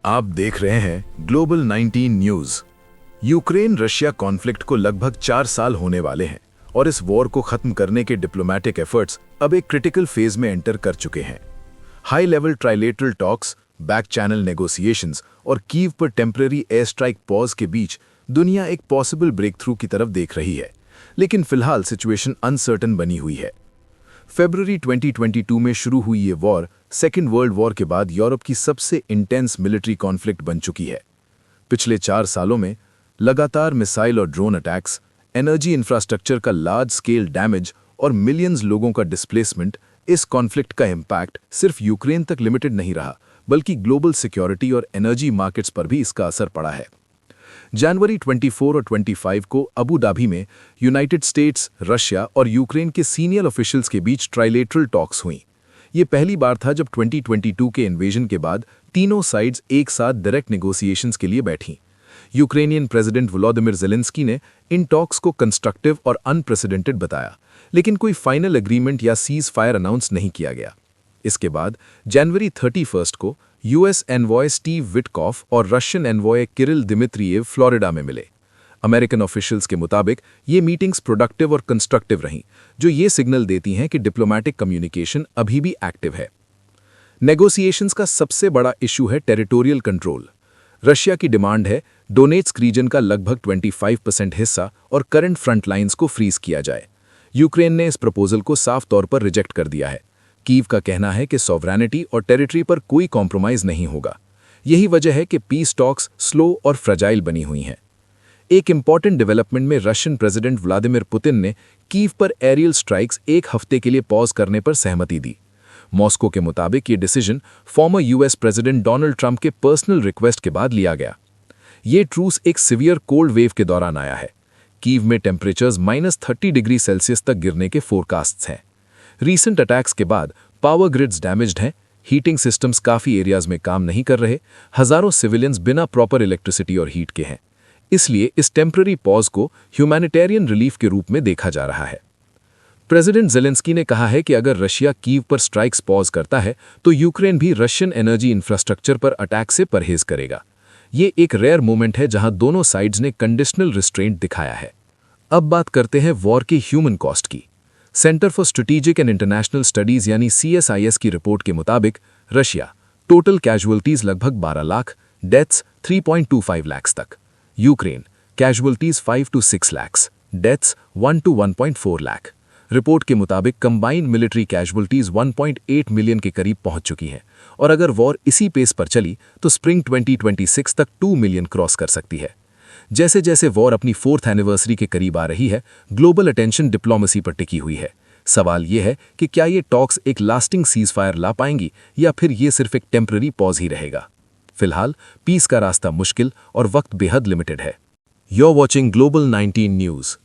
आप देख रहे हैं global 19 news. Ukraine Russia conflict को लगभग 4 साल होने वाले हैं और इस वॉर को खत्म करने के डिप्लोमेटिक एफर्ट्स अब एक क्रिटिकल फेज में एंटर कर चुके हैं। High level trilateral talks, back channel negotiations और कीव पर टेम्पररी एयर स्ट्राइक पॉज के बीच दुनिया एक पॉसिबल ब्रेक थ्रू की तरफ देख रही है, लेकिन फिलहाल सिचुएशन अनसर्टन बनी हुई है। फरवरी 2022 में शुरू हुई ये वॉर सेकेंड वर्ल्ड वॉर के बाद यूरोप की सबसे इंटेंस मिलिट्री कॉन्फ्लिक्ट बन चुकी है। पिछले 4 सालों में लगातार मिसाइल और ड्रोन अटैक्स, एनर्जी इंफ्रास्ट्रक्चर का लार्ज स्केल डैमेज और मिलियंस लोगों का डिस्प्लेसमेंट, इस कॉन्फ्लिक्ट का इम्पैक्ट सिर्फ यूक्रेन तक लिमिटेड नहीं रहा, बल्कि ग्लोबल सिक्योरिटी और एनर्जी मार्केट्स पर भी इसका असर पड़ा है। जनवरी 24 और 25 को अबू धाबी में यूनाइटेड स्टेट्स, रशिया और यूक्रेन के सीनियर ऑफिशियल्स के बीच ट्राइलेटरल टॉक्स हुई। ये पहली बार था जब 2022 के इन्वेजन के बाद तीनों साइड्स एक साथ डायरेक्ट नेगोशिएशंस के लिए बैठीं। यूक्रेनियन प्रेसिडेंट वोलोदिमिर ज़ेलेंस्की ने इन टॉक्स को कंस्ट्रक्टिव और अनप्रेसिडेंटेड बताया, लेकिन कोई फाइनल एग्रीमेंट या सीज फायर अनाउंस नहीं किया गया। इसके बाद जनवरी 31 को यूएस एनवॉय स्टीव विटकॉफ और Russian envoy Kirill Dmitriev Florida में मिले। अमेरिकन ऑफिशियल्स के मुताबिक ये मीटिंग्स प्रोडक्टिव और कंस्ट्रक्टिव रहीं, जो ये सिग्नल देती हैं कि डिप्लोमैटिक कम्युनिकेशन अभी भी एक्टिव है। नेगोशिएशंस का सबसे बड़ा इशू है टेरिटोरियल कंट्रोल। रशिया की डिमांड है डोनेट्स्क रीजन का लगभग 25% हिस्सा और करंट फ्रंट लाइन्स को फ्रीज किया जाए। यूक्रेन ने इस प्रपोजल को साफ तौर पर रिजेक्ट कर दिया है। कीव का कहना है कि सॉवरेनिटी और टेरिटरी पर कोई कॉम्प्रोमाइज नहीं होगा। यही वजह है कि पीस टॉक्स स्लो और फ्रजाइल बनी हुई हैं। एक इंपॉर्टेंट डेवलपमेंट में रशियन प्रेसिडेंट व्लादिमीर पुतिन ने कीव पर एरियल स्ट्राइक्स 1 हफ्ते के लिए पॉज करने पर सहमति दी। मॉस्को के मुताबिक ये decision former US president Donald Trump के पर्सनल रिक्वेस्ट के बाद लिया गया। ये ट्रूस एक सिवियर कोल्ड वेव के दौरान आया है। कीव में टेम्परेचर्स -30 डिग्री सेल्सियस तक गिरने के फोरकास्ट्स हैं। रीसेंट अटैक्स के बाद पावर ग्रिड्स डैमेज्ड हैं, हीटिंग सिस्टम्स काफ़ी एरियाज में काम नहीं कर रहे, हज़ारों सिविलियंस बिना प्रॉपर इलेक्ट्रिसिटी और हीट के हैं। इसलिए इस टेम्पररी पॉज को ह्यूमैनिटेरियन रिलीफ के रूप में देखा जा रहा है। प्रेसिडेंट ज़ेलेंस्की ने कहा है कि अगर रशिया कीव पर स्ट्राइक्स पॉज करता है तो यूक्रेन भी रशियन एनर्जी इंफ्रास्ट्रक्चर पर अटैक से परहेज करेगा। ये एक रेयर मोमेंट है जहां दोनों साइड्स ने कंडीशनल रिस्ट्रेंट दिखाया है। अब बात करते हैं वॉर की ह्यूमन कॉस्ट की। Centre for strategic and international studies यानी CSIS की रिपोर्ट के मुताबिक रशिया टोटल कैजुअल्टीज लगभग 12 लाख, डेथ्स 3.25 लाख तक। Ukraine casualties 5 to 6 lakh, deaths 1 to 1.4 lakh. Report के मुताबिक कंबाइंड मिलिट्री कैजुअल्टीज 1.8 मिलियन के करीब पहुंच चुकी हैं और अगर वॉर इसी पेस पर चली तो स्प्रिंग 2026 तक 2 मिलियन क्रॉस कर सकती है। जैसे जैसे वॉर अपनी 4th एनिवर्सरी के करीब आ रही है, ग्लोबल अटेंशन डिप्लोमेसी पर टिकी हुई है। सवाल यह है कि क्या ये टॉक्स एक लास्टिंग सीज फायर ला पाएंगी या फिर ये सिर्फ एक टेम्पररी पॉज ही रहेगा। फिलहाल पीस का रास्ता मुश्किल और वक्त बेहद लिमिटेड है। You're watching Global 19 News.